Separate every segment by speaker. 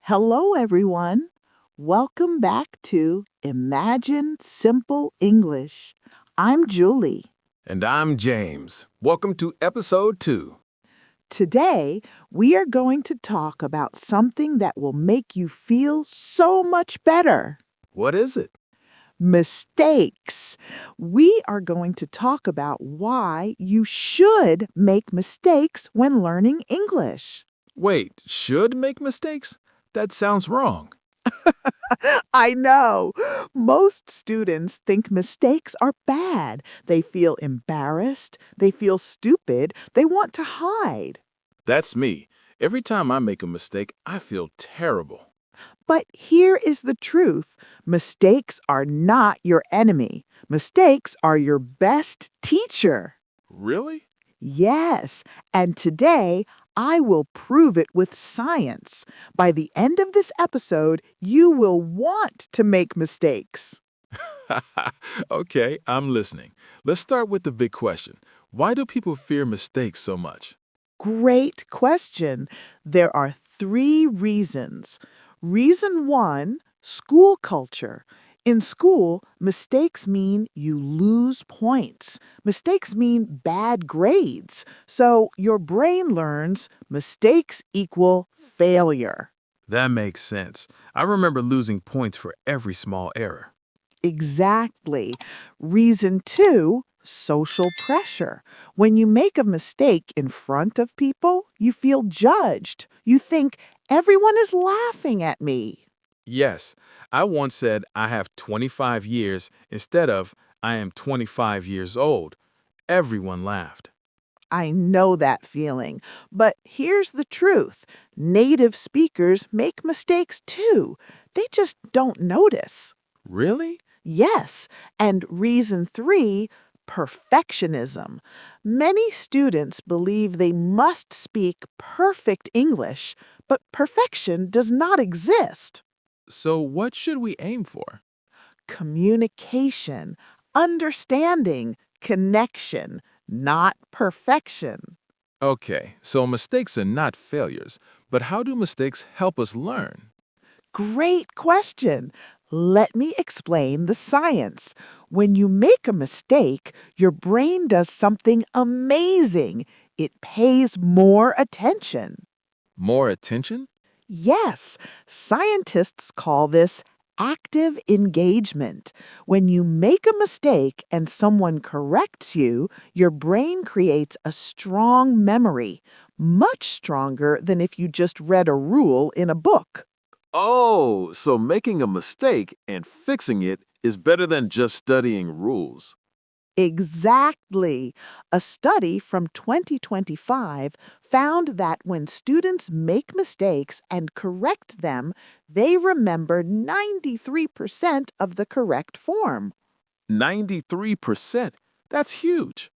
Speaker 1: Hello, everyone. Welcome back to Imagine Simple English. I'm Julie.
Speaker 2: And I'm James. Welcome to episode 2.
Speaker 1: Today, we are going to talk about something that will make you feel so much better.
Speaker 2: What is it?
Speaker 1: Mistakes. We are going to talk about why you should make mistakes when learning English.
Speaker 2: Wait, should make mistakes? That sounds wrong.
Speaker 1: I know. Most students think mistakes are bad. They feel embarrassed. They feel stupid. They want to hide.
Speaker 2: That's me. Every time I make a mistake, I feel terrible.
Speaker 1: But here is the truth. Mistakes are not your enemy. Mistakes are your best teacher.
Speaker 2: Really?
Speaker 1: Yes, and today I will prove it with science. By the end of this episode, you will want to make mistakes.
Speaker 2: Okay, I'm listening. Let's start with the big question. Why do people fear mistakes so much?
Speaker 1: Great question. There are 3 reasons. Reason 1, school culture. In school, mistakes mean you lose points. Mistakes mean bad grades. So your brain learns mistakes equal failure.
Speaker 2: That makes sense. I remember losing points for every small error.
Speaker 1: Exactly. Reason 2, social pressure. When you make a mistake in front of people, you feel judged. You think, everyone is laughing at me.
Speaker 2: Yes, I once said I have 25 years instead of I am 25 years old. Everyone laughed.
Speaker 1: I know that feeling. But here's the truth. Native speakers make mistakes too. They just don't notice.
Speaker 2: Really?
Speaker 1: Yes, and reason 3, perfectionism. Many students believe they must speak perfect English, but perfection does not exist.
Speaker 2: So what should we aim for?
Speaker 1: Communication, understanding, connection, not perfection.
Speaker 2: Okay, so mistakes are not failures, but how do mistakes help us learn?
Speaker 1: Great question. Let me explain the science. When you make a mistake, your brain does something amazing. It pays more attention.
Speaker 2: More attention?
Speaker 1: Yes, scientists call this active engagement. When you make a mistake and someone corrects you, your brain creates a strong memory, much stronger than if you just read a rule in a book.
Speaker 2: Oh, so making a mistake and fixing it is better than just studying rules.
Speaker 1: Exactly. A study from 2025 found that when students make mistakes and correct them, they remember 93% of the correct form.
Speaker 2: 93%? That's huge.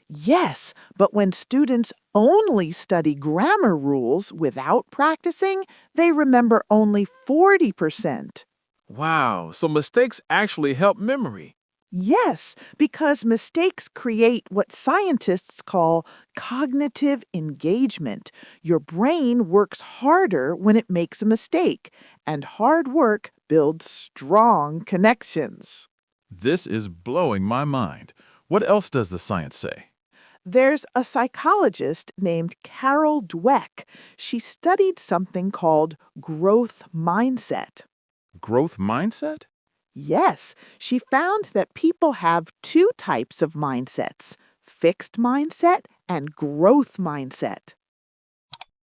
Speaker 1: Yes, but when students only study grammar rules without practicing, they remember only 40%.
Speaker 2: Wow, so mistakes actually help memory.
Speaker 1: Yes, because mistakes create what scientists call cognitive engagement. Your brain works harder when it makes a mistake, and hard work builds strong connections.
Speaker 2: This is blowing my mind. What else does the science say?
Speaker 1: There's a psychologist named Carol Dweck. She studied something called growth mindset.
Speaker 2: Growth mindset?
Speaker 1: Yes, she found that people have 2 types of mindsets, fixed mindset and growth mindset.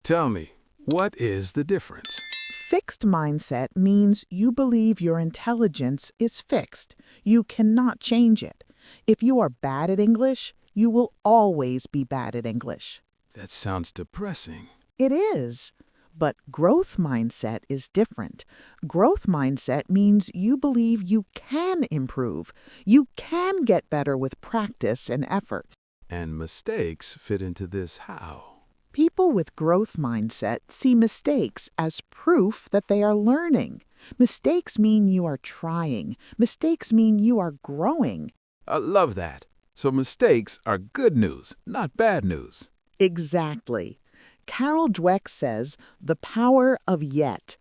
Speaker 2: Tell me, what is the difference?
Speaker 1: Fixed mindset means you believe your intelligence is fixed. You cannot change it. If you are bad at English, you will always be bad at English.
Speaker 2: That sounds depressing.
Speaker 1: It is. But growth mindset is different. Growth mindset means you believe you can improve. You can get better with practice and effort.
Speaker 2: And mistakes fit into this how?
Speaker 1: People with growth mindset see mistakes as proof that they are learning. Mistakes mean you are trying. Mistakes mean you are growing.
Speaker 2: I love that. So mistakes are good news, not bad news.
Speaker 1: Exactly. Carol Dweck says the power of yet.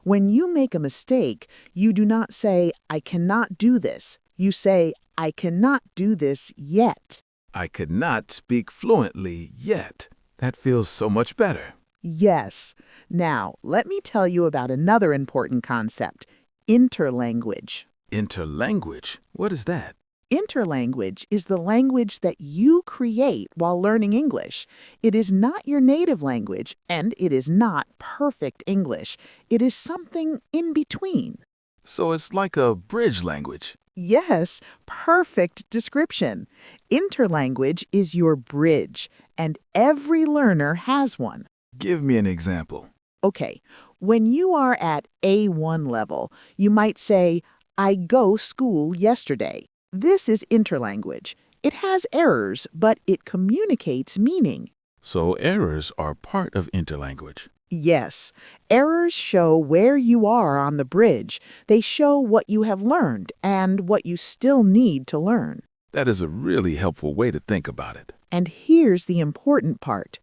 Speaker 1: When you make a mistake, you do not say, I cannot do this. You say, I cannot do this yet.
Speaker 2: I could not speak fluently yet. That feels so much better.
Speaker 1: Yes. Now, let me tell you about another important concept, interlanguage.
Speaker 2: Interlanguage? What is that?
Speaker 1: Interlanguage is the language that you create while learning English. It is not your native language, and it is not perfect English. It is something in between.
Speaker 2: So it's like a bridge language.
Speaker 1: Yes, perfect description. Interlanguage is your bridge, and every learner has one.
Speaker 2: Give me an example.
Speaker 1: Okay, when you are at A1 level, you might say, I go school yesterday. This is interlanguage. It has errors, but it communicates meaning.
Speaker 2: So errors are part of interlanguage.
Speaker 1: Yes, errors show where you are on the bridge. They show what you have learned and what you still need to learn.
Speaker 2: That is a really helpful way to think about it.
Speaker 1: And here's the important part.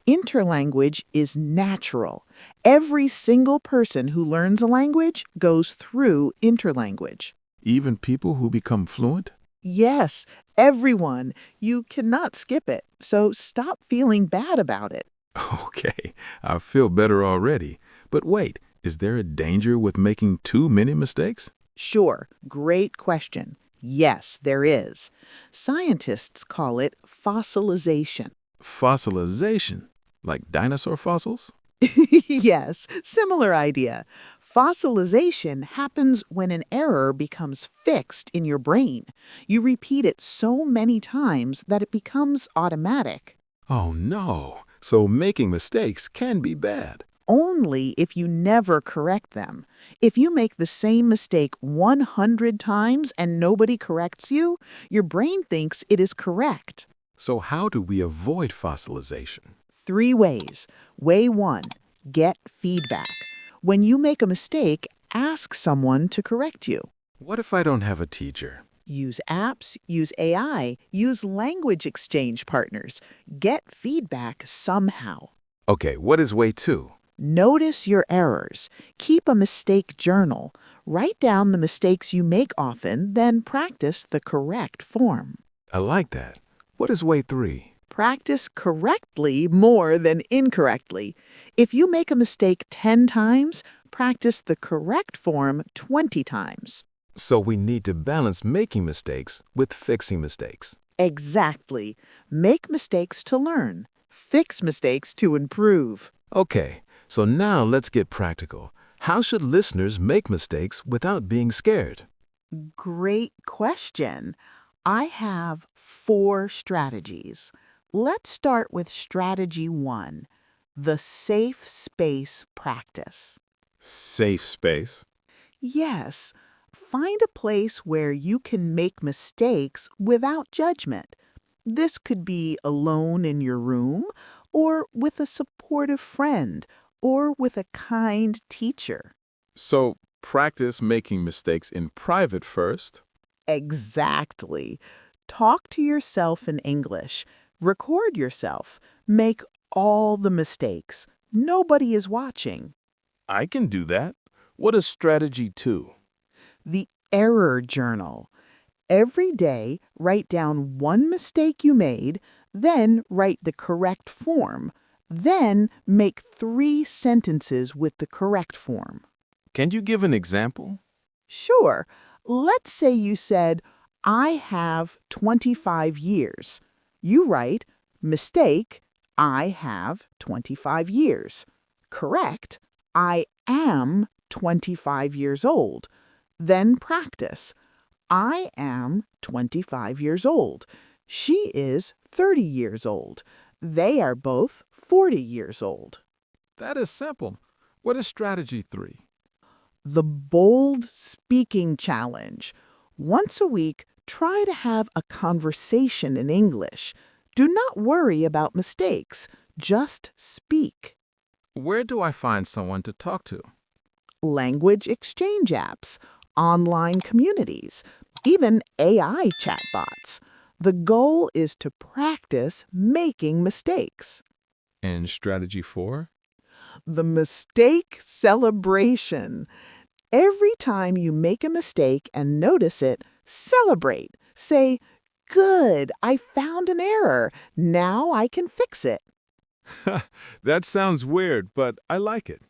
Speaker 1: Interlanguage is natural. Every single person who learns a language goes through interlanguage.
Speaker 2: Even people who become fluent?
Speaker 1: Yes, everyone. You cannot skip it, so stop feeling bad about it.
Speaker 2: Okay, I feel better already. But wait, is there a danger with making too many mistakes?
Speaker 1: Sure, great question. Yes, there is. Scientists call it fossilization.
Speaker 2: Fossilization? Like dinosaur fossils?
Speaker 1: Yes, similar idea. Fossilization happens when an error becomes fixed in your brain. You repeat it so many times that it becomes automatic.
Speaker 2: Oh no, so making mistakes can be bad.
Speaker 1: Only if you never correct them. If you make the same mistake 100 times and nobody corrects you, your brain thinks it is correct.
Speaker 2: So how do we avoid fossilization?
Speaker 1: 3 ways. Way 1, get feedback. When you make a mistake, ask someone to correct you.
Speaker 2: What if I don't have a teacher?
Speaker 1: Use apps, use AI, use language exchange partners. Get feedback somehow.
Speaker 2: Okay, what is way 2?
Speaker 1: Notice your errors. Keep a mistake journal. Write down the mistakes you make often, then practice the correct form.
Speaker 2: I like that. What is way 3?
Speaker 1: Practice correctly more than incorrectly. If you make a mistake 10 times, practice the correct form 20 times.
Speaker 2: So we need to balance making mistakes with fixing mistakes.
Speaker 1: Exactly. Make mistakes to learn. Fix mistakes to improve.
Speaker 2: Okay, so now let's get practical. How should listeners make mistakes without being scared?
Speaker 1: Great question. I have 4 strategies. Let's start with strategy 1, the safe space practice.
Speaker 2: Safe space.
Speaker 1: Yes, find a place where you can make mistakes without judgment. This could be alone in your room, or with a supportive friend, or with a kind teacher.
Speaker 2: So practice making mistakes in private first.
Speaker 1: Exactly. Talk to yourself in English. Record yourself. Make all the mistakes. Nobody is watching.
Speaker 2: I can do that. What is strategy 2?
Speaker 1: The error journal. Every day, write down one mistake you made, then write the correct form. Then make 3 sentences with the correct form.
Speaker 2: Can you give an example?
Speaker 1: Sure. Let's say you said, I have 25 years. You write, mistake, I have 25 years. Correct, I am 25 years old. Then practice. I am 25 years old. She is 30 years old. They are both 40 years old.
Speaker 2: That is simple. What is strategy 3?
Speaker 1: The bold speaking challenge. Once a week, try to have a conversation in English. Do not worry about mistakes. Just speak.
Speaker 2: Where do I find someone to talk to?
Speaker 1: Language exchange apps, online communities, even AI chatbots. The goal is to practice making mistakes.
Speaker 2: And strategy 4?
Speaker 1: The mistake celebration. Every time you make a mistake and notice it, celebrate. Say, "Good, I found an error. Now I can fix it."
Speaker 2: That sounds weird, but I like it.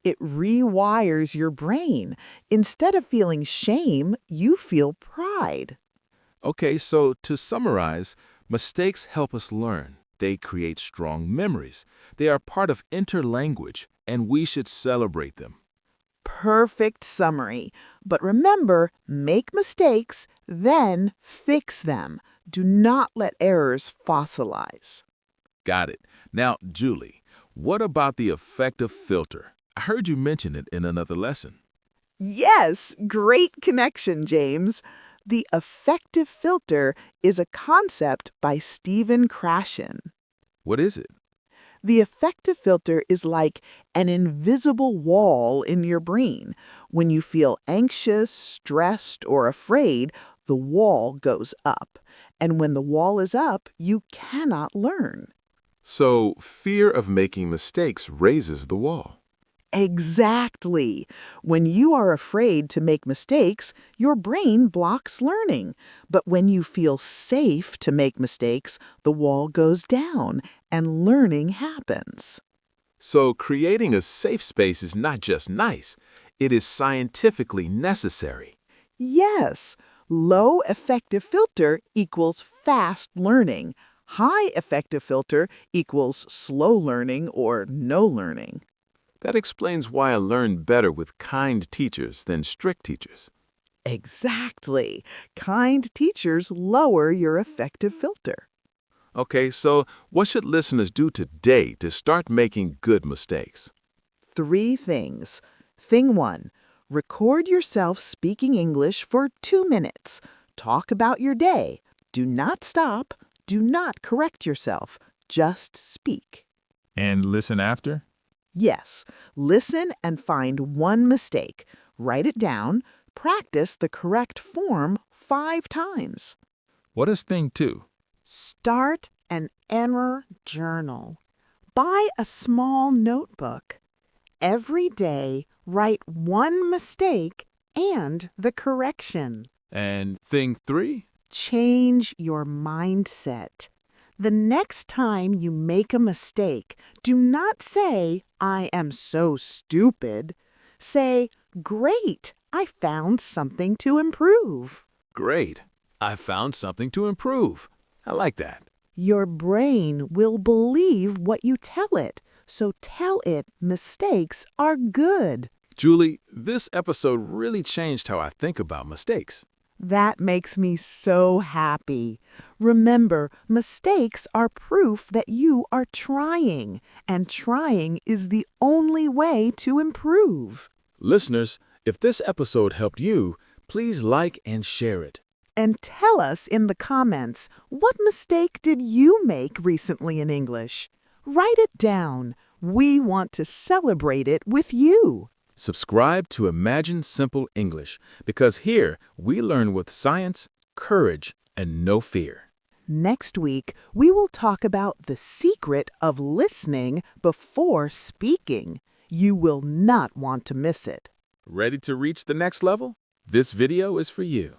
Speaker 1: It rewires your brain. Instead of feeling shame, you feel pride.
Speaker 2: Okay, so to summarize, mistakes help us learn. They create strong memories. They are part of interlanguage, and we should celebrate them.
Speaker 1: Perfect summary. But remember, make mistakes, then fix them. Do not let errors fossilize.
Speaker 2: Got it. Now, Julie, what about the affective filter? I heard you mention it in another lesson.
Speaker 1: Yes, great connection, James. The affective filter is a concept by Stephen Krashen.
Speaker 2: What is it?
Speaker 1: The affective filter is like an invisible wall in your brain. When you feel anxious, stressed, or afraid, the wall goes up. And when the wall is up, you cannot learn.
Speaker 2: So, fear of making mistakes raises the wall.
Speaker 1: Exactly. When you are afraid to make mistakes, your brain blocks learning. But when you feel safe to make mistakes, the wall goes down and learning happens.
Speaker 2: So, creating a safe space is not just nice, it is scientifically necessary.
Speaker 1: Yes, low effective filter equals fast learning. High effective filter equals slow learning or no learning.
Speaker 2: That explains why I learn better with kind teachers than strict teachers.
Speaker 1: Exactly. Kind teachers lower your effective filter.
Speaker 2: Okay, so what should listeners do today to start making good mistakes?
Speaker 1: 3 things. Thing 1, record yourself speaking English for 2 minutes. Talk about your day. Do not stop. Do not correct yourself. Just speak.
Speaker 2: And listen after?
Speaker 1: Yes, listen and find one mistake. Write it down. Practice the correct form 5 times.
Speaker 2: What is thing 2?
Speaker 1: Start an error journal. Buy a small notebook. Every day, write one mistake and the correction.
Speaker 2: And thing 3?
Speaker 1: Change your mindset. The next time you make a mistake, do not say, "I am so stupid." Say, "Great, I found something to improve."
Speaker 2: Great. I found something to improve. I like that.
Speaker 1: Your brain will believe what you tell it, so tell it mistakes are good.
Speaker 2: Julie, this episode really changed how I think about mistakes.
Speaker 1: That makes me so happy. Remember, mistakes are proof that you are trying, and trying is the only way to improve.
Speaker 2: Listeners, if this episode helped you, please like and share it.
Speaker 1: And tell us in the comments, what mistake did you make recently in English? Write it down. We want to celebrate it with you.
Speaker 2: Subscribe to Imagine Simple English, because here we learn with science, courage, and no fear.
Speaker 1: Next week, we will talk about the secret of listening before speaking. You will not want to miss it.
Speaker 2: Ready to reach the next level? This video is for you.